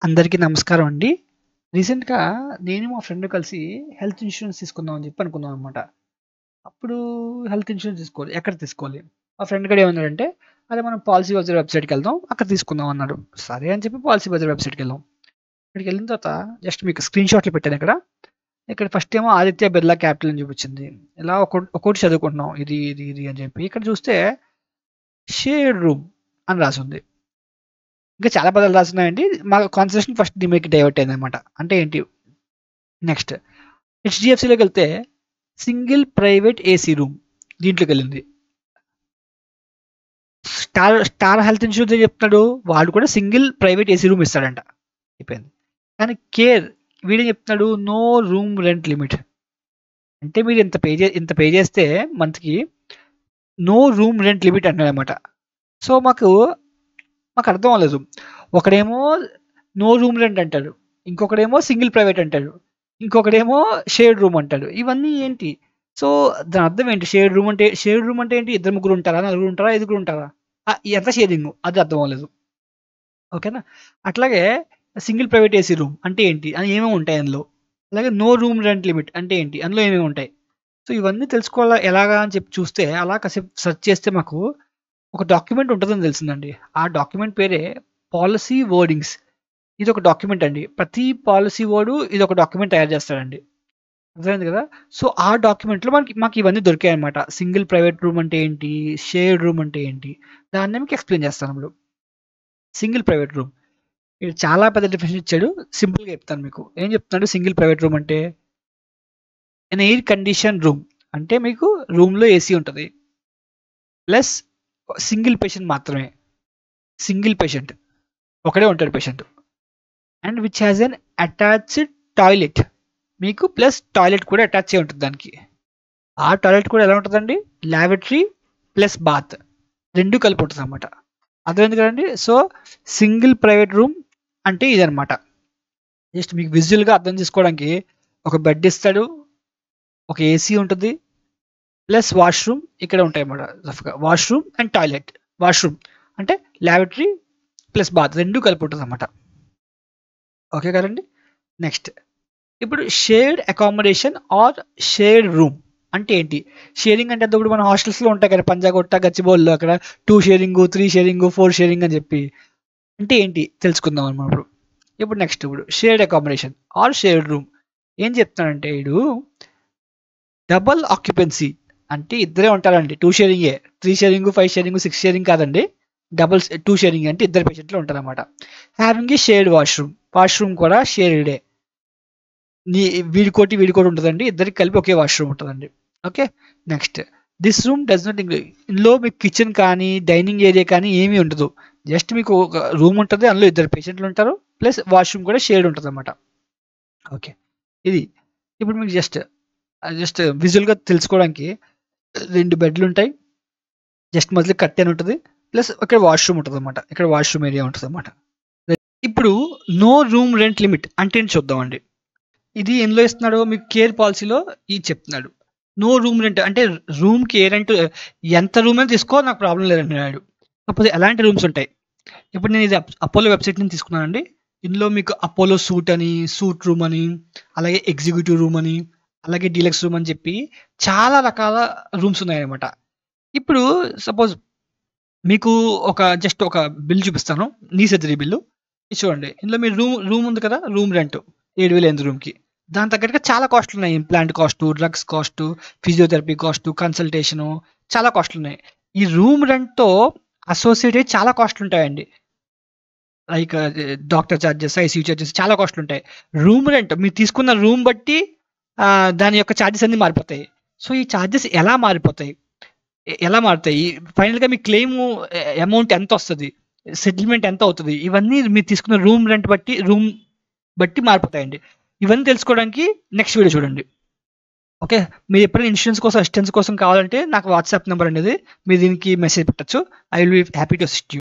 అందరికీ నమస్కారం అండి. రీసెంట్‌గా నేను మా ఫ్రెండ్ కలిసి హెల్త్ ఇన్స్యూరెన్స్ తీసుకుందాం అని చెప్పి అనుకున్నాం అనమాట. అప్పుడు హెల్త్ ఇన్స్యూరెన్స్ తీసుకోవాలి. ఎక్కడ తీసుకోవాలి? మా ఫ్రెండ్ గాడు ఏమన్నాడంటే, "అరే మనం పాలిసీ బజార్ వెబ్‌సైట్‌కెళ్దాం. అక్కడ తీసుకుందాం" అన్నాడు. సరే అని చెప్పి పాలిసీ బజార్ వెబ్‌సైట్‌కెళ్ళాం. అక్కడికెళ్ళిన తర్వాత జస్ట్ మీకు స్క్రీన్ షాట్లు పెట్టాను ఇక్కడ. ఇక్కడ ఫస్ట్ ఏమో ఆదిత్య బిర్లా క్యాపిటల్ అని చూపించింది. ఇలా ఒక్కోటి చదువుకుంటున్నాం. ఇది అని చెప్పి. ఇక్కడ చూస్తే షేర్డ్ రూమ్ అని రాసుంది. ఇంకా చాలా పదాలు రాసున్నాయండి. మా కాన్సంట్రేషన్ ఫస్ట్ దీనికి డైవర్ట్ అయిందనమాట. అంటే ఏంటి? నెక్స్ట్ హెచ్‌డిఎఫ్‌సిలోకెళ్తే సింగిల్ ప్రైవేట్ ఏసీ రూమ్ దీంట్లోకెళ్ళింది. స్టార్ హెల్త్ ఇన్స్యూరెన్స్ ఏం చెప్తున్నాడు? వాడు కూడా సింగిల్ ప్రైవేట్ ఏసీ రూమ్ ఇస్తాడంట. అయిపోయింది. కానీ కేర్ వీడేం చెప్తున్నాడు? No room rent limit. అంటే మీరు ఇంత పే చేస్తే మంత్‌కి నో రూమ్ రెంట్ లిమిట్ అంటున్నాడనమాట. సో మాకు అర్థం అవ్వలేదు. ఒకడేమో నో రూమ్ రెంట్ అంటాడు. ఇంకొకడేమో సింగిల్ ప్రైవేట్ అంటాడు. ఇంకొకడేమో షేర్డ్ రూమ్ అంటాడు. ఇవన్నీ ఏంటి? సో దాని అర్థం ఏంటి? షేర్డ్ రూమ్ అంటే ఏంటి? ఇద్దరు ముగ్గురు ఉంటారా? నలుగురు ఉంటారా? ఐదుగురు ఉంటారా? ఎంత షేరింగు? అది అర్థం అవ్వలేదు. ఓకేనా? అట్లాగే సింగిల్ ప్రైవేట్ ఏసీ రూమ్ అంటే ఏంటి? అని ఏమేమి ఉంటాయి అందులో? అలాగే నో రూమ్ రెంట్ లిమిట్ అంటే ఏంటి? అందులో ఏమేమి ఉంటాయి? సో ఇవన్నీ తెలుసుకోవాలా ఎలాగా అని చెప్పి చూస్తే అలా కాసేపు సెర్చ్ చేస్తే మాకు ఒక డాక్యుమెంట్ ఉంటుందని తెలిసిందండి. ఆ డాక్యుమెంట్ పేరే పాలిసీ వర్డింగ్స్. ఇదొక డాక్యుమెంట్ అండి. ప్రతి పాలిసీ వర్డ్ ఇదొక డాక్యుమెంట్ తయారు చేస్తాడండి. అర్థమైంది కదా! సో ఆ డాక్యుమెంట్‌లో మాకు ఇవన్నీ దొరికాయన్నమాట. సింగిల్ ప్రైవేట్ రూమ్ అంటే ఏంటి? షేర్డ్ రూమ్ అంటే ఏంటి? దాన్ని మీకు ఎక్స్‌ప్లెయిన్ చేస్తాను ఇప్పుడు. Single private room. ఈడు చాలా పెద్ద డెఫినిషన్ ఇచ్చాడు. సింపుల్‌గా చెప్తాను మీకు. ఏం చెప్తున్నాడు సింగిల్ ప్రైవేట్ రూమ్ అంటే? ఎన్ ఎయిర్ కండిషన్ రూమ్. అంటే మీకు రూమ్‌లో ఏసీ ఉంటది. ప్లస్ సింగిల్ పేషెంట్ మాత్రమే. Single patient. ఒకడే ఉంటాడు patient. And which has N attached toilet. మీకు ప్లస్ టాయిలెట్ కూడా అటాచ్ అయి ఉంటుంది దానికి. ఆ టాయిలెట్ కూడా ఎలా ఉంటుందండి? లాబరేటరీ ప్లస్ బాత్ 2 కలిపి ఉంటుందన్నమాట. అర్థమైంది కదండి! సో సింగిల్ ప్రైవేట్ రూమ్ అంటే ఇదనమాట. జస్ట్ మీకు విజువల్‌గా అర్థం చేసుకోవడానికి ఒక బెడ్ ఇస్తాడు. ఒక ఏసీ ఉంటుంది. ప్లస్ వాష్‌రూమ్ ఇక్కడ ఉంటాయన్నమాట రఫ్‌గా. Washroom and toilet. వాష్‌రూమ్ అంటే లాబరేటరీ ప్లస్ బాత్ 2 కలిపి ఉంటుందన్నమాట. ఓకే కదండీ! నెక్స్ట్ ఇప్పుడు shared accommodation or shared room అంటే ఏంటి? షేరింగ్ అంటే ఇప్పుడు మన హాస్టల్స్‌లో ఉంటాయి కదా! పంజాగుట్ట, గచ్చిబౌలిలో అక్కడ 2 షేరింగు, 3 షేరింగు, 4 షేరింగ్ అని చెప్పి. అంటే ఏంటి? తెలుసుకుందాం అన్నమాట ఇప్పుడు. ఇప్పుడు shared accommodation or shared room. ఏం చెప్తున్నాడంటే ఈడు డబుల్ ఆక్యుపెన్సీ అంటే ఇద్దరే ఉంటారండి. 2 షేరింగే. 3 షేరింగు, 5 షేరింగు, 6 షేరింగ్ కాదండి. 2 షేరింగ్ అంటే ఇద్దరు పేషెంట్లు ఉంటారన్నమాట. Having a shared washroom. Washroom కూడా షేర్డే. వీడికోటి ఉంటదండి. ఇద్దరికి కలిపి ఒకే వాష్‌రూమ్ ఉంటదండి. Okay. Next this room does not ఇందులో మీకు కిచెన్ కానీ, డైనింగ్ ఏరియా కానీ ఏమీ ఉండదు. జస్ట్ మీకు ఒక రూమ్ ఉంటది. అందులో ఇద్దరు పేషెంట్లు ఉంటారు. ప్లస్ వాష్‌రూమ్ కూడా షేర్డ్ ఉంటదన్నమాట. ఓకే. ఇది. ఇప్పుడు మీకు జస్ట్ విజువల్‌గా తెలుసుకోవడానికి 2 బెడ్‌లుంటాయి. జస్ట్ మధ్యలో కర్టెన్ ఉంటది. ప్లస్ ఇక్కడ వాష్‌రూమ్ ఉంటదన్నమాట. ఇక్కడ వాష్‌రూమ్ ఏరియా ఉంటదన్నమాట. ఇప్పుడు నో రూమ్ రెంట్ లిమిట్ అంటే ఏంటి చూద్దామండి. ఇది ఎందులో ఇస్తున్నాడు? మీకు కేర్ పాలిసీలో ఇది చెప్తున్నాడు. నో రూమ్ రెంట్ అంటే రూమ్‌కి ఏ రెంట్ ఎంత రూమ్ అయినా తీసుకో నాకు ప్రాబ్లమ్ లేదంటున్నాడు. కాకపోతే ఎలాంటి రూమ్స్ ఉంటాయి? ఇప్పుడు నేను ఇది అపోలో వెబ్‌సైట్ నుంచి తీసుకున్నానండి. ఇందులో మీకు అపోలో సూట్ అని, సూట్ రూమ్ అని, అలాగే ఎగ్జిక్యూటివ్ రూమ్ అని, అలాగే డీలక్స్ రూమ్ అని చెప్పి చాలా రకాల రూమ్స్ ఉన్నాయన్నమాట. ఇప్పుడు సపోజ్ మీకు జస్ట్ ఒక బిల్ చూపిస్తాను. నీ సర్జరీ బిల్లు. ఇది చూడండి. ఇందులో మీరు రూమ్ ఉంది కదా! రూమ్ రెంట్ 7,000 రూమ్‌కి. దానికి తగ్గట్టుగా చాలా కాస్ట్‌లున్నాయి. Implant cost, drugs cost, physiotherapy cost, consultation చాలా కాస్ట్‌లున్నాయి. ఈ రూమ్ రెంట్‌తో అసోసియేట్ అయ్యి చాలా కాస్ట్‌లుంటాయండి. Like doctor charges, ICU charges చాలా కాస్ట్‌లుంటాయి. రూమ్ రెంట్ మీరు తీసుకున్న రూమ్ బట్టి దాని యొక్క చార్జెస్ అన్నీ మారిపోతాయి. సో ఈ చార్జెస్ ఎలా మారిపోతాయి? ఎలా మారుతాయి? ఫైనల్‌గా మీ క్లెయిము అమౌంట్ ఎంతొస్తది? సెటిల్‌మెంట్ ఎంత అవుతది? ఇవన్నీ మీరు తీసుకున్న రూమ్ బట్టి మారిపోతాయండి. ఇవన్నీ తెలుసుకోవడానికి నెక్స్ట్ వీడియో చూడండి. ఓకే. మీరు ఎప్పుడైనా ఇన్స్యూరెన్స్ కోసం, అసిస్టెన్స్ కోసం కావాలంటే నాకు వాట్సాప్ నంబర్ అనేది మీరు దీనికి మెసేజ్ పెట్టొచ్చు. I will be happy to assist you.